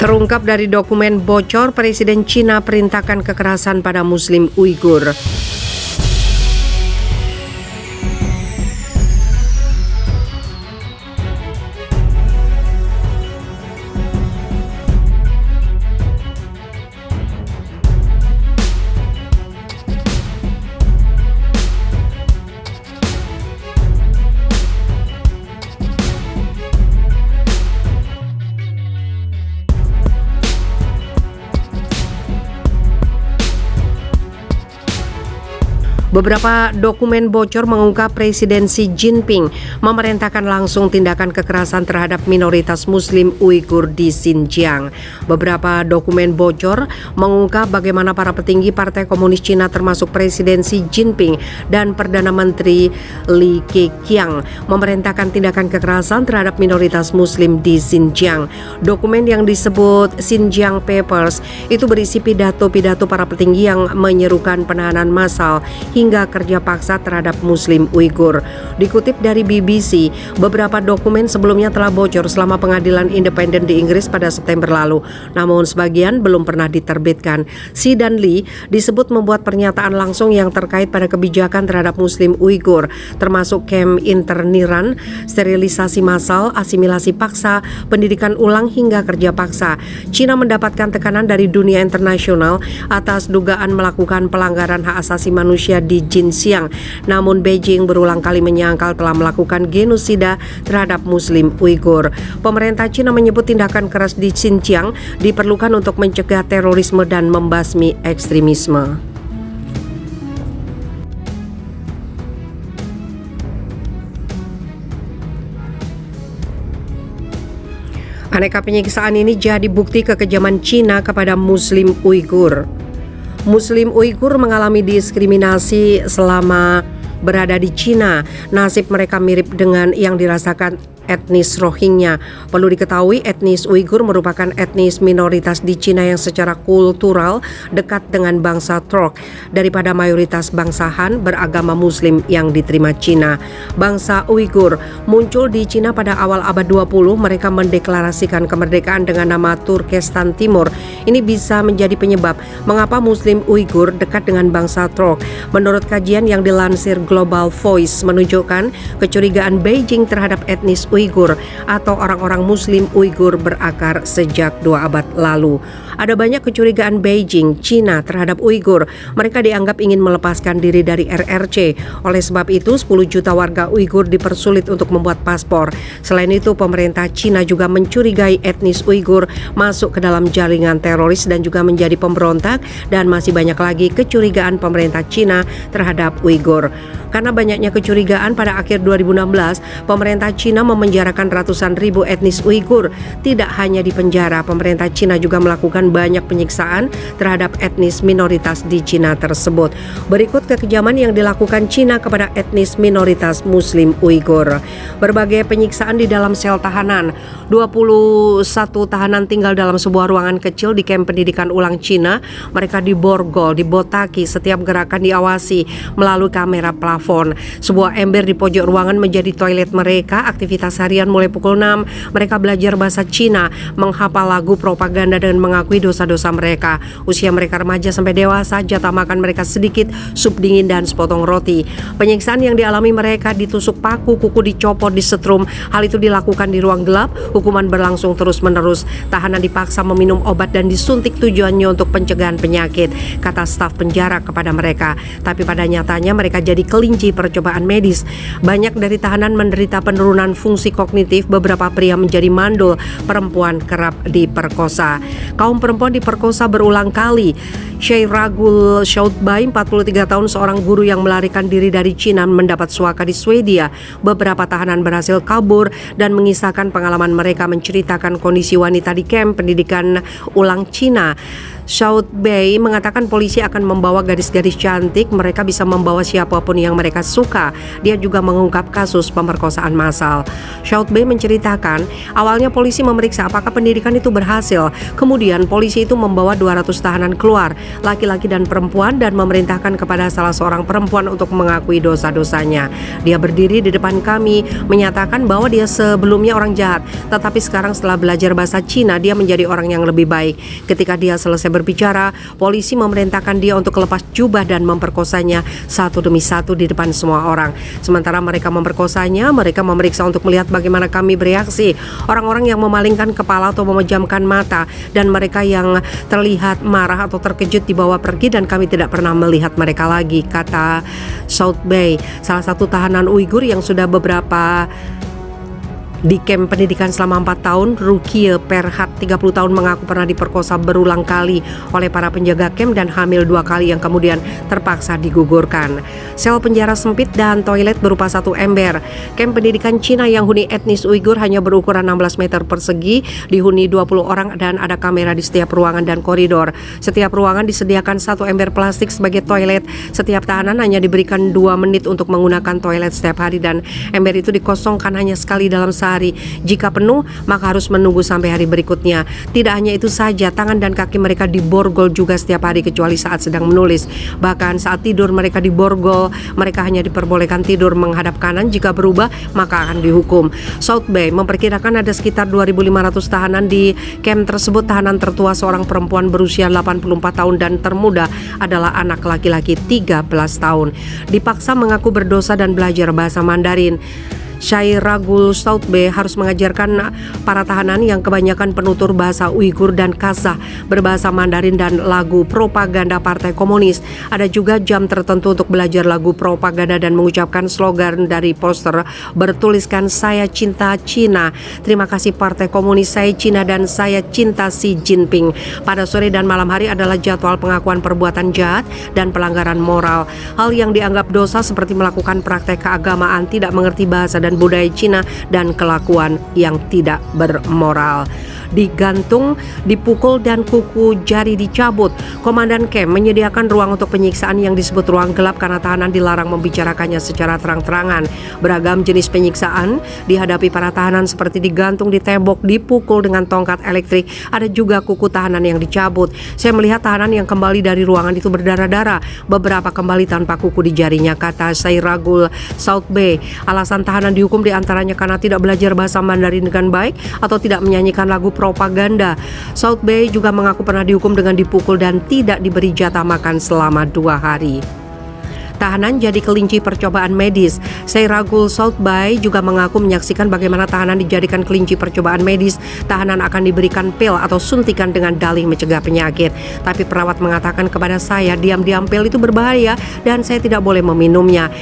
Terungkap dari dokumen bocor, Presiden Cina perintahkan kekerasan pada Muslim Uighur. Beberapa dokumen bocor mengungkap Presiden Xi Jinping memerintahkan langsung tindakan kekerasan terhadap minoritas Muslim Uighur di Xinjiang. Beberapa dokumen bocor mengungkap bagaimana para petinggi Partai Komunis Cina termasuk Presiden Xi Jinping dan Perdana Menteri Li Keqiang memerintahkan tindakan kekerasan terhadap minoritas Muslim di Xinjiang. Dokumen yang disebut Xinjiang Papers itu berisi pidato-pidato para petinggi yang menyerukan penahanan massal hingga kerja paksa terhadap Muslim Uighur. Dikutip dari BBC, beberapa dokumen sebelumnya telah bocor selama pengadilan independen di Inggris pada September lalu, namun sebagian belum pernah diterbitkan. Xi dan Li disebut membuat pernyataan langsung yang terkait pada kebijakan terhadap Muslim Uighur, termasuk kamp interniran, sterilisasi massal, asimilasi paksa, pendidikan ulang hingga kerja paksa. Cina mendapatkan tekanan dari dunia internasional atas dugaan melakukan pelanggaran hak asasi manusia di Xinjiang. Namun Beijing berulang kali menyangkal telah melakukan genosida terhadap Muslim Uighur. Pemerintah Cina menyebut tindakan keras di Xinjiang diperlukan untuk mencegah terorisme dan membasmi ekstremisme. Aneka penyiksaan ini jadi bukti kekejaman Cina kepada Muslim Uighur. Muslim Uighur mengalami diskriminasi selama berada di Cina. Nasib mereka mirip dengan yang dirasakan etnis Rohingya. Perlu diketahui, etnis Uighur merupakan etnis minoritas di Cina yang secara kultural dekat dengan bangsa Turk daripada mayoritas bangsa Han beragama Muslim yang diterima Cina. Bangsa Uighur muncul di Cina pada awal abad 20. Mereka mendeklarasikan kemerdekaan dengan nama Turkestan Timur. Ini bisa menjadi penyebab mengapa Muslim Uighur dekat dengan bangsa Turk. Menurut kajian yang dilansir Global Voice menunjukkan kecurigaan Beijing terhadap etnis Uighur atau orang-orang Muslim Uighur berakar sejak 2 abad lalu. Ada banyak kecurigaan Beijing, Cina terhadap Uighur. Mereka dianggap ingin melepaskan diri dari RRC. Oleh sebab itu, 10 juta warga Uighur dipersulit untuk membuat paspor. Selain itu, pemerintah Cina juga mencurigai etnis Uighur masuk ke dalam jaringan teroris dan juga menjadi pemberontak, dan masih banyak lagi kecurigaan pemerintah Cina terhadap Uighur. Karena banyaknya kecurigaan, pada akhir 2016, pemerintah Cina memenjarakan ratusan ribu etnis Uighur. Tidak hanya di penjara, pemerintah Cina juga melakukan banyak penyiksaan terhadap etnis minoritas di Cina tersebut. Berikut kekejaman yang dilakukan Cina kepada etnis minoritas Muslim Uighur. Berbagai penyiksaan di dalam sel tahanan. 21 tahanan tinggal dalam sebuah ruangan kecil di kamp pendidikan ulang Cina. Mereka diborgol, dibotaki, setiap gerakan diawasi melalui kamera plafon. Sebuah ember di pojok ruangan menjadi toilet mereka. Aktivitas harian mulai pukul 6, mereka belajar bahasa Cina, menghafal lagu propaganda dan mengakui dosa-dosa mereka. Usia mereka remaja sampai dewasa, jatah makan mereka sedikit, sup dingin dan sepotong roti. Penyiksaan yang dialami mereka: ditusuk paku, kuku dicopot, disetrum. Hal itu dilakukan di ruang gelap. Hukuman berlangsung terus-menerus. Tahanan dipaksa meminum obat dan disuntik, tujuannya untuk pencegahan penyakit, kata staf penjara kepada mereka. Tapi pada nyatanya mereka jadi kelinci percobaan medis. Banyak dari tahanan menderita penurunan fungsi kognitif. Beberapa pria menjadi mandul, perempuan kerap diperkosa. Kaum perempuan diperkosa berulang kali. Shairagul Shoutbai, 43 tahun, seorang guru yang melarikan diri dari Cina, mendapat suaka di Swedia. Beberapa tahanan berhasil kabur dan mengisahkan pengalaman mereka, menceritakan kondisi wanita di kamp pendidikan ulang Cina. Shoutbai mengatakan polisi akan membawa gadis-gadis cantik, mereka bisa membawa siapapun yang mereka suka. Dia juga mengungkap kasus pemerkosaan massal. Shoutbai menceritakan, awalnya polisi memeriksa apakah pendidikan itu berhasil. Kemudian polisi itu membawa 200 tahanan keluar. laki-laki dan perempuan, dan memerintahkan kepada salah seorang perempuan untuk mengakui dosa-dosanya. Dia berdiri di depan kami, menyatakan bahwa dia sebelumnya orang jahat, tetapi sekarang setelah belajar bahasa Cina, dia menjadi orang yang lebih baik. Ketika dia selesai berbicara, polisi memerintahkan dia untuk lepas jubah dan memperkosanya satu demi satu di depan semua orang. Sementara mereka memperkosanya, mereka memeriksa untuk melihat bagaimana kami bereaksi. Orang-orang yang memalingkan kepala atau memejamkan mata, dan mereka yang terlihat marah atau terkejut dibawa pergi, dan kami tidak pernah melihat mereka lagi, kata South Bay, salah satu tahanan Uighur yang sudah beberapa di kamp pendidikan selama 4 tahun. Rukie Perhat, 30 tahun, mengaku pernah diperkosa berulang kali oleh para penjaga kamp dan hamil 2 kali yang kemudian terpaksa digugurkan. Sel penjara sempit dan toilet berupa 1 ember. Kamp pendidikan Cina yang huni etnis Uighur hanya berukuran 16 meter persegi, dihuni 20 orang dan ada kamera di setiap ruangan dan koridor. Setiap ruangan disediakan 1 ember plastik sebagai toilet. Setiap tahanan hanya diberikan 2 menit untuk menggunakan toilet setiap hari, dan ember itu dikosongkan hanya sekali dalam sehari. Jika penuh, maka harus menunggu sampai hari berikutnya. Tidak hanya itu saja, tangan dan kaki mereka diborgol juga setiap hari kecuali saat sedang menulis. Bahkan saat tidur mereka diborgol, mereka hanya diperbolehkan tidur menghadap kanan. Jika berubah, maka akan dihukum. South Bay memperkirakan ada sekitar 2.500 tahanan di kamp tersebut. Tahanan tertua seorang perempuan berusia 84 tahun dan termuda adalah anak laki-laki 13 tahun. Dipaksa mengaku berdosa dan belajar bahasa Mandarin. Sairagul South Bay harus mengajarkan para tahanan yang kebanyakan penutur bahasa Uighur dan Kazakh berbahasa Mandarin dan lagu propaganda Partai Komunis. Ada juga jam tertentu untuk belajar lagu propaganda dan mengucapkan slogan dari poster bertuliskan "Saya cinta Cina", "Terima kasih Partai Komunis", "Saya Cina", dan "Saya cinta Xi Jinping". Pada sore dan malam hari adalah jadwal pengakuan perbuatan jahat dan pelanggaran moral. Hal yang dianggap dosa seperti melakukan praktek keagamaan, tidak mengerti bahasa dan budaya Cina, dan kelakuan yang tidak bermoral. Digantung, dipukul, dan kuku jari dicabut. Komandan camp menyediakan ruang untuk penyiksaan yang disebut ruang gelap karena tahanan dilarang membicarakannya secara terang-terangan. Beragam jenis penyiksaan dihadapi para tahanan seperti digantung di tembok, dipukul dengan tongkat elektrik, ada juga kuku tahanan yang dicabut. Saya melihat tahanan yang kembali dari ruangan itu berdarah-darah, beberapa kembali tanpa kuku di jarinya, kata Sairagul South Bay. Alasan tahanan dihukum diantaranya karena tidak belajar bahasa Mandarin dengan baik atau tidak menyanyikan lagu propaganda. South Bay juga mengaku pernah dihukum dengan dipukul dan tidak diberi jatah makan selama 2 hari. Tahanan jadi kelinci percobaan medis. Sairagul South Bay juga mengaku menyaksikan bagaimana tahanan dijadikan kelinci percobaan medis. Tahanan akan diberikan pil atau suntikan dengan dalih mencegah penyakit. Tapi perawat mengatakan kepada saya, diam-diam pil itu berbahaya dan saya tidak boleh meminumnya.